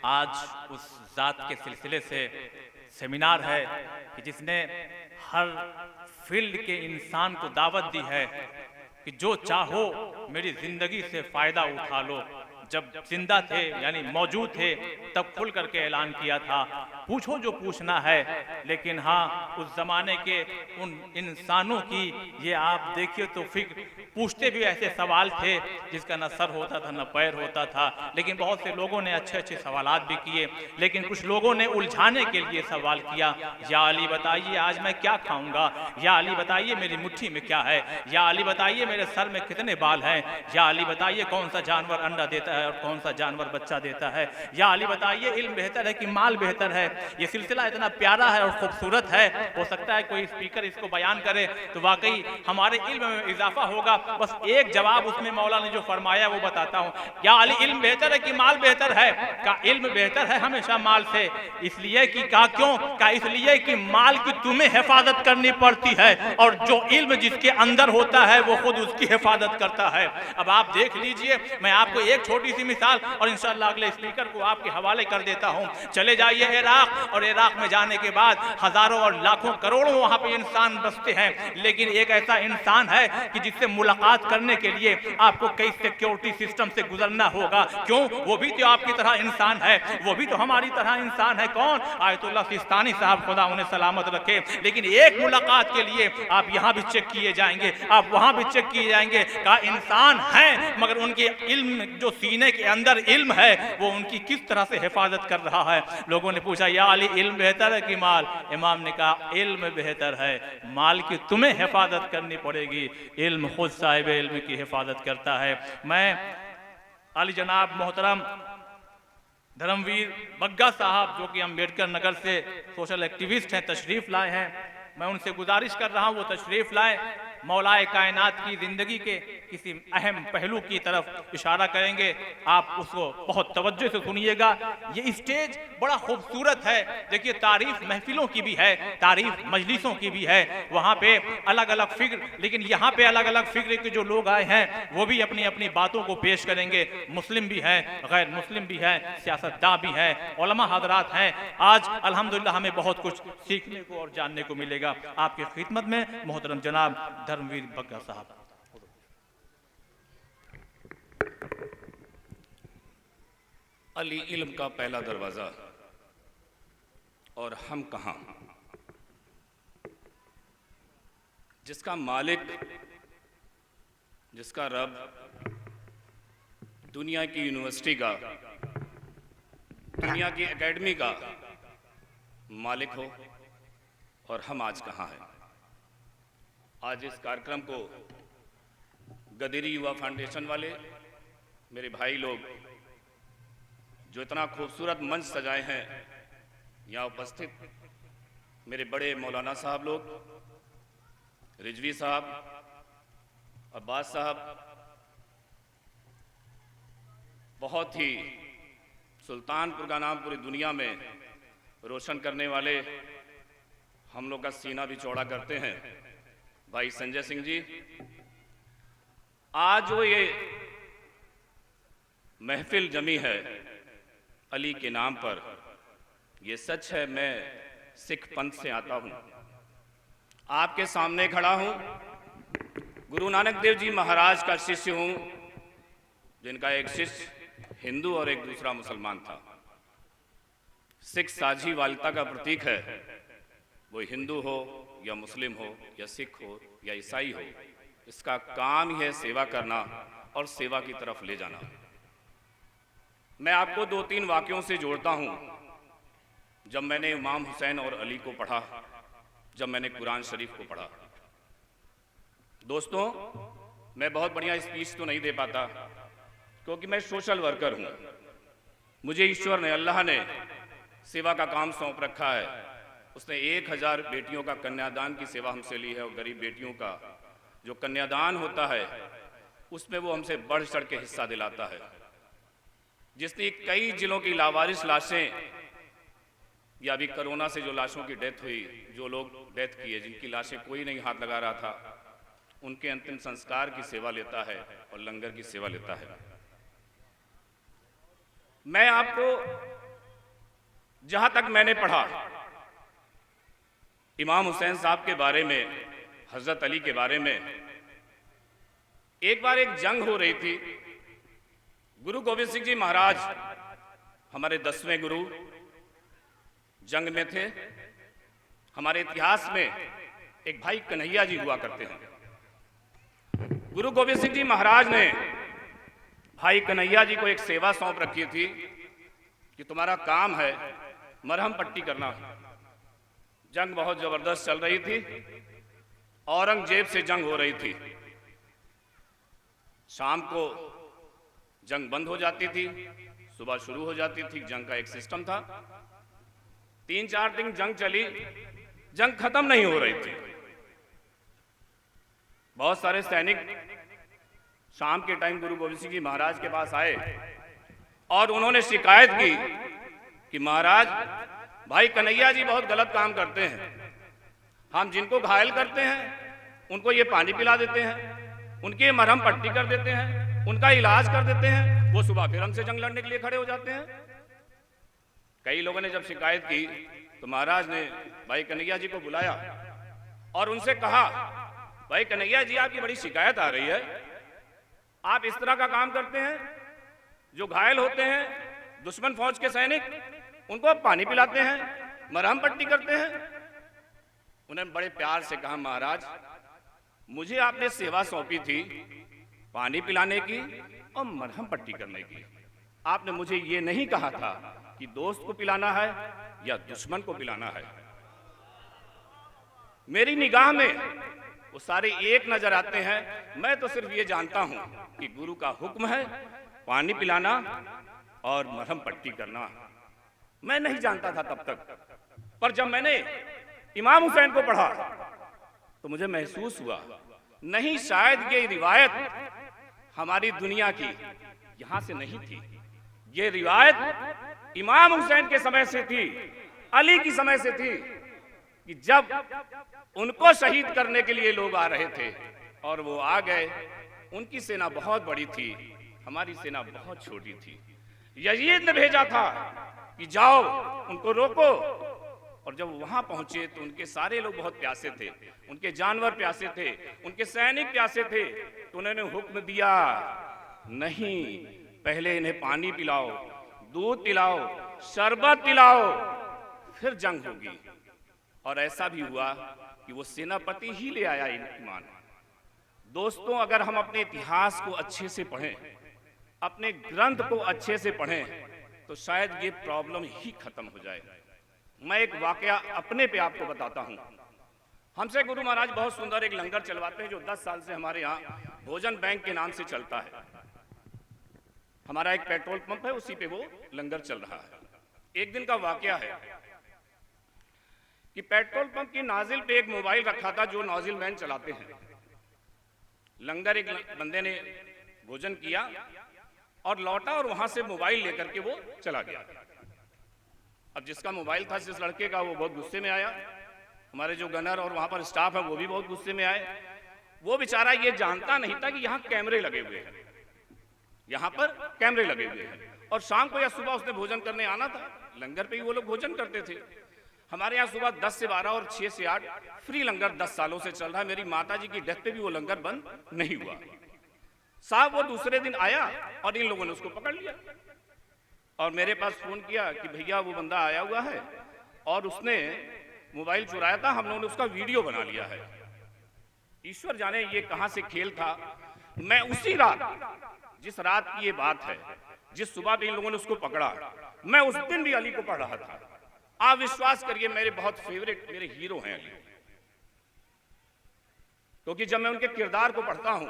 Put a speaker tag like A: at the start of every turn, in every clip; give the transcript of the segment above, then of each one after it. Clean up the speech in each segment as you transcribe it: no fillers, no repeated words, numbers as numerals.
A: आज उस ज़ात के सिलसिले से सेमिनार है कि जिसने हर फील्ड के इंसान को दावत दी है कि जो चाहो मेरी ज़िंदगी से फ़ायदा उठा लो। जब जिंदा थे यानी मौजूद थे तब खुल करके ऐलान किया था, पूछो जो पूछना है। लेकिन हाँ, उस ज़माने के उन इंसानों की ये आप देखिए तो फिक्र, पूछते भी ऐसे सवाल थे जिसका न सर होता था न पैर होता था। लेकिन बहुत से लोगों ने अच्छे अच्छे सवालात भी किए, लेकिन कुछ लोगों ने उलझाने के लिए सवाल किया, या अली बताइए आज मैं क्या खाऊंगा, या अली बताइए मेरी मुट्ठी में क्या है, या अली बताइए मेरे सर में कितने बाल हैं, या अली बताइए कौन सा जानवर अंडा देता है और कौन सा जानवर बच्चा देता है, या अली बताइए इल्म बेहतर है कि माल बेहतर है। ये सिलसिला इतना प्यारा है और खूबसूरत है, हो सकता है कोई स्पीकर इसको बयान करे तो वाकई हमारे इल्म में इजाफा होगा। बस एक जवाब उसमें मौला ने जो फरमाया वो बताता हूँ, या अली इल्म बेहतर है कि माल बेहतर है? का इल्म बेहतर है हमेशा माल से। इसलिए कि का क्यों? का इसलिए कि माल की तुम्हें हिफाजत करनी पड़ती है और जो इल्म जिसके अंदर होता है वो खुद उसकी हिफाजत करता है। अब आप देख लीजिए, मैं आपको एक छोटी सी मिसाल और इंशाअल्लाह अगले स्पीकर को आपके हवाले कर देता हूं। चले जाइए इराक, और इराक में जाने के बाद हजारों और लाखों करोड़ों वहां पे इंसान बसते हैं, लेकिन एक ऐसा इंसान है कि जिससे मुलाकात करने के लिए आपको कई सिक्योरिटी सिस्टम से गुजरना होगा। क्यों? वो भी तो आपकी तरह इंसान है, वो भी तो हमारी तरह इंसान है। कौन? आयतुल्लाह सिस्तानी साहब, खुदा उन्हें सलामत रखे। लेकिन एक मुलाकात के लिए आप यहाँ भी चेक किए जाएंगे, आप वहां भी चेक किए जाएंगे। का इंसान है मगर उनके इल्म, जो सीने के अंदर इल्म है, वो उनकी किस तरह से हिफाजत कर रहा है। लोगों ने पूछा, या अली इल्म बेहतर है कि माल? इमाम ने कहा इल्म बेहतर है, माल की तुम्हें हिफाजत करनी पड़ेगी, इल्म खुद साहिब इल्म की हिफाजत करता है। मैं अली जनाब मोहतरम धर्मवीर बग्गा साहब, जो कि अम्बेडकर नगर से सोशल एक्टिविस्ट हैं, तशरीफ़ लाए हैं। मैं उनसे गुजारिश कर रहा हूँ वो तशरीफ़ लाए, मौलाए कायनात की ज़िंदगी के किसी अहम पहलू की तरफ इशारा करेंगे, आप उसको बहुत तवज्जो से सुनिएगा। ये स्टेज बड़ा खूबसूरत है। देखिए, तारीफ महफिलों की भी है, तारीफ मजलिसों की भी है, वहाँ पे अलग अलग फिक्र, लेकिन यहाँ पे अलग अलग फिक्र के जो लोग आए हैं वो भी अपनी अपनी बातों को पेश करेंगे। मुस्लिम भी हैं, गैर मुस्लिम भी हैं, सियासतदां भी हैं, उलमा हजरात हैं। आज अल्हम्दुलिल्लाह हमें बहुत कुछ सीखने को और जानने को मिलेगा। आपकी खिदमत में मोहतरम जनाब धर्मवीर बग्गा साहब।
B: अली इल्म का पहला दरवाज़ा और हम कहाँ, जिसका मालिक, जिसका रब दुनिया की यूनिवर्सिटी का, दुनिया की एकेडमी का मालिक हो, और हम आज कहाँ हैं। आज इस कार्यक्रम को गदरी युवा फाउंडेशन वाले मेरे भाई लोग जो इतना खूबसूरत मंच सजाए हैं, यहाँ उपस्थित मेरे बड़े मौलाना साहब लोग, रिजवी साहब, अब्बास साहब, बहुत ही सुल्तानपुर का नाम पूरी दुनिया में रोशन करने वाले, हम लोग का सीना भी चौड़ा करते हैं, भाई संजय सिंह जी। आज जो ये महफिल जमी है अली के नाम पर, ये सच है, मैं सिख पंथ से आता हूँ, आपके सामने खड़ा हूँ, गुरु नानक देव जी महाराज का शिष्य हूँ, जिनका एक शिष्य हिंदू और एक दूसरा मुसलमान था। सिख साझी वालिता का प्रतीक है, वो हिंदू हो या मुस्लिम हो या सिख हो या ईसाई हो, इसका काम ही है सेवा करना और सेवा की तरफ ले जाना। मैं आपको 2-3 वाक्यों से जोड़ता हूँ। जब मैंने इमाम हुसैन और अली को पढ़ा, जब मैंने कुरान शरीफ को पढ़ा, दोस्तों मैं बहुत बढ़िया स्पीच तो नहीं दे पाता क्योंकि मैं सोशल वर्कर हूँ। मुझे ईश्वर ने, अल्लाह ने सेवा का काम सौंप रखा है। उसने 1000 बेटियों का कन्यादान की सेवा हमसे ली है, और गरीब बेटियों का जो कन्यादान होता है उसमें वो हमसे बढ़ चढ़ के हिस्सा दिलाता है। जिसने कई जिलों की लावारिस लाशें, या अभी कोरोना से जो लाशों की डेथ हुई, जो लोग डेथ किए, जिनकी लाशें कोई नहीं हाथ लगा रहा था, उनके अंतिम संस्कार की सेवा लेता है और लंगर की सेवा लेता है। मैं आपको जहां तक मैंने पढ़ा, इमाम हुसैन साहब के बारे में, हजरत अली के बारे में, एक बार एक जंग हो रही थी। गुरु गोविंद सिंह जी महाराज हमारे 10वें गुरु जंग में थे। हमारे इतिहास में एक भाई कन्हैया जी हुआ करते हैं। गुरु गोविंद सिंह जी महाराज ने भाई कन्हैया जी को एक सेवा सौंप रखी थी कि तुम्हारा काम है मरहम पट्टी करना। जंग बहुत जबरदस्त चल रही थी, औरंगजेब से जंग हो रही थी। शाम को जंग बंद हो जाती थी, सुबह शुरू हो जाती थी। जंग का एक सिस्टम था। 3-4 दिन जंग चली, जंग खत्म नहीं हो रही थी। बहुत सारे सैनिक शाम के टाइम गुरु गोविंद सिंह जी महाराज के पास आए और उन्होंने शिकायत की कि महाराज, भाई कन्हैया जी बहुत गलत काम करते हैं। हम जिनको घायल करते हैं उनको ये पानी पिला देते हैं, उनकी मरहम पट्टी कर देते हैं, उनका इलाज कर देते हैं, वो सुबह फिर हमसे जंग लड़ने के लिए खड़े हो जाते हैं। कई लोगों ने जब शिकायत की तो महाराज ने भाई कन्हैया जी को बुलाया और उनसे कहा, भाई कन्हैया जी, आपकी बड़ी शिकायत आ रही है। आप इस तरह का काम करते हैं, जो घायल होते हैं दुश्मन फौज के सैनिक, उनको आप पानी पिलाते हैं, मरहम पट्टी करते हैं। उन्होंने बड़े प्यार से कहा, महाराज, मुझे आपने सेवा सौंपी थी पानी पिलाने की और मरहम पट्टी करने की। आपने मुझे ये नहीं कहा था कि दोस्त को पिलाना है या दुश्मन को पिलाना है। मेरी निगाह में वो सारे एक नजर आते हैं। मैं तो सिर्फ ये जानता हूं कि गुरु का हुक्म है पानी पिलाना और मरहम पट्टी करना। मैं नहीं जानता था तब तक, पर जब मैंने इमाम हुसैन को पढ़ा तो मुझे महसूस हुआ, नहीं, शायद ये रिवायत हमारी दुनिया की यहां से नहीं थी। ये रिवायत इमाम हुसैन के समय से थी, अली की समय से थी, कि जब उनको शहीद करने के लिए लोग आ रहे थे और वो आ गए। उनकी सेना बहुत बड़ी थी, हमारी सेना बहुत छोटी थी। यजीद ने भेजा था कि जाओ उनको रोको, और जब वहां पहुंचे तो उनके सारे लोग बहुत प्यासे थे, उनके जानवर प्यासे थे, उनके सैनिक प्यासे थे। तो उन्होंने हुक्म दिया, नहीं, पहले इन्हें पानी पिलाओ, दूध पिलाओ, शरबत पिलाओ, फिर जंग होगी। और ऐसा भी हुआ कि वो सेनापति ही ले आया ईमान। दोस्तों, अगर हम अपने इतिहास को अच्छे से पढ़ें, अपने ग्रंथ को अच्छे से पढ़ें, तो शायद ये प्रॉब्लम ही खत्म हो जाए। मैं एक वाकया अपने पे आपको बताता हूं। हमसे गुरु महाराज बहुत सुंदर एक लंगर चलवाते हैं, जो 10 साल से हमारे यहाँ भोजन बैंक के नाम से चलता है। हमारा एक पेट्रोल पंप है, उसी पे वो लंगर चल रहा है। एक दिन का वाकया है कि पेट्रोल पंप की नाजिल पे एक मोबाइल रखा था, जो नाजिल मैन चलाते हैं। लंगर एक बंदे ने भोजन किया और लौटा और वहां से मोबाइल लेकर के वो चला गया। अब जिसका मोबाइल था, जिस लड़के का, वो बहुत गुस्से में आया। हमारे जो गनर और वहां पर स्टाफ है वो भी बहुत गुस्से में आए। वो बेचारा ये जानता नहीं था कि यहाँ कैमरे लगे हुए हैं, यहाँ पर कैमरे लगे हुए हैं। और शाम को या सुबह उसने भोजन करने आना था, लंगर पे ही वो लोग भोजन करते थे। हमारे यहाँ सुबह 10 से 12 और 6 से 8 फ्री लंगर 10 सालों से चल रहा है। मेरी माता जी की डेथ पे भी वो लंगर बंद नहीं हुआ। साहब वो दूसरे दिन आया और इन लोगों ने उसको पकड़ लिया और मेरे पास फोन किया कि भैया वो बंदा आया हुआ है और उसने मोबाइल चुराया था, हम लोगों ने उसका वीडियो बना लिया है। ईश्वर जाने ये कहां से खेल था। मैं उसी रात, जिस रात की ये बात है, जिस सुबह भी इन लोगों ने उसको पकड़ा, मैं उस दिन भी अली को पढ़ रहा था। आप विश्वास करिए, मेरे बहुत फेवरेट, मेरे हीरो हैं अली। क्योंकि जब मैं उनके किरदार को पढ़ता हूं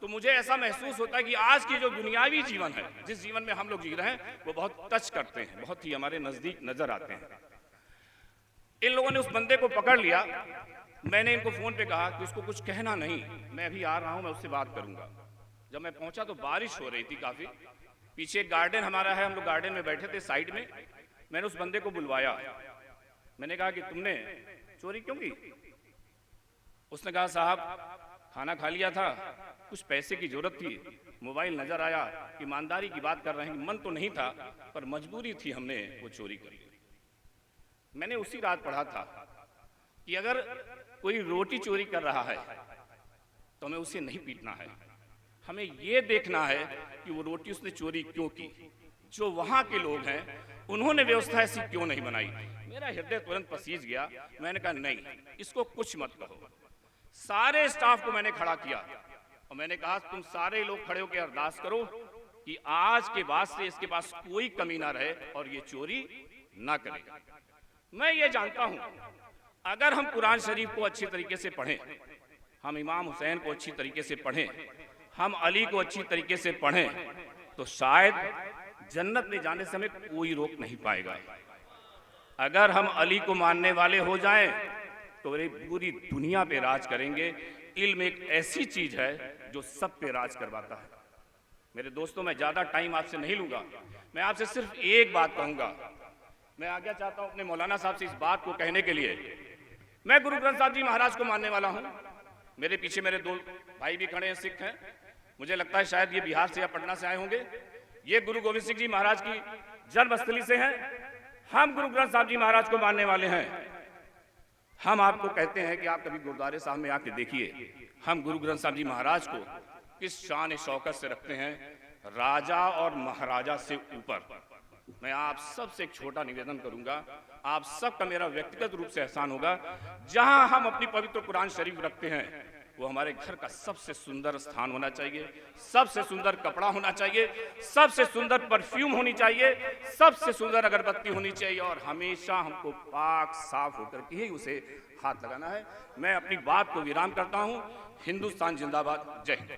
B: तो मुझे ऐसा महसूस होता है कि आज की जो दुनियावी जीवन है, जिस जीवन में हम लोग जी रहे हैं, वो बहुत टच करते हैं, बहुत ही हमारे नजदीक नजर आते हैं। इन लोगों ने उस बंदे को पकड़ लिया। मैंने इनको फोन पे कहा कि उसको कुछ कहना नहीं, मैं अभी आ रहा हूं, मैं उससे बात करूंगा। जब मैं पहुंचा तो बारिश हो रही थी काफी। पीछे एक गार्डन हमारा है, हम लोग गार्डन में बैठे थे साइड में। मैंने उस बंदे को बुलवाया, मैंने कहा कि तुमने चोरी क्यों की? उसने कहा, साहब खाना खा लिया था, कुछ पैसे की जरूरत थी, मोबाइल नजर आया, ईमानदारी की बात कर रहे हैं, मन तो नहीं था पर मजबूरी थी, हमने वो चोरी कर ली। मैंने उसी रात पढ़ा था कि अगर कोई रोटी चोरी कर रहा है तो हमें उसे नहीं पीटना है, हमें ये देखना है कि वो रोटी उसने चोरी क्यों की, जो वहां के लोग हैं उन्होंने व्यवस्था ऐसी क्यों नहीं बनाई। मेरा हृदय तुरंत पसीज गया। मैंने कहा नहीं, इसको कुछ मत कहो। सारे स्टाफ को मैंने खड़ा किया और मैंने कहा तुम सारे लोग खड़े होकर अरदास करो कि आज के बाद से इसके पास कोई कमी ना रहे और ये चोरी ना करे। मैं ये जानता हूं अगर हम कुरान शरीफ को अच्छी तरीके से पढ़ें, हम इमाम हुसैन को अच्छी तरीके से पढ़ें, हम अली को अच्छी तरीके से पढ़ें, तो शायद जन्नत में जाने से हमें कोई रोक नहीं पाएगा। अगर हम अली को मानने वाले हो जाएं तो वे पूरी दुनिया पे राज करेंगे। इल्म एक ऐसी चीज है जो सब पे राज करवाता है। मेरे दोस्तों, मैं ज्यादा टाइम आपसे नहीं लूंगा, मैं आपसे सिर्फ एक बात कहूंगा। मैं आज्ञा चाहता हूं अपने मौलाना साहब से इस बात को कहने के लिए। मैं गुरु ग्रंथ साहब जी महाराज को मानने वाला हूं। मेरे पीछे मेरे दो भाई भी खड़े हैं, सिख हैं, मुझे लगता है शायद ये बिहार से या पटना से आए होंगे। ये गुरु गोविंद सिंह जी महाराज की जन्मस्थली से हैं। हम गुरु ग्रंथ साहब जी महाराज को मानने वाले हैं। हम आपको कहते हैं कि आप कभी गुरुद्वारे साहब में आके देखिए, हम गुरु ग्रंथ साहब जी महाराज को किस शान शौकत से रखते हैं, राजा और महाराजा से ऊपर। मैं आप सबसे एक छोटा निवेदन करूंगा, आप सबका मेरा व्यक्तिगत रूप से एहसान होगा, जहां हम अपनी पवित्र कुरान शरीफ रखते हैं वो हमारे घर का सबसे सुंदर स्थान होना चाहिए, सबसे सुंदर कपड़ा होना चाहिए, सबसे सुंदर परफ्यूम होनी चाहिए, सबसे सुंदर अगरबत्ती होनी चाहिए और हमेशा हमको पाक साफ होकर के ही उसे हाथ लगाना है। मैं अपनी बात को विराम करता हूं। हिंदुस्तान जिंदाबाद। जय हिंद।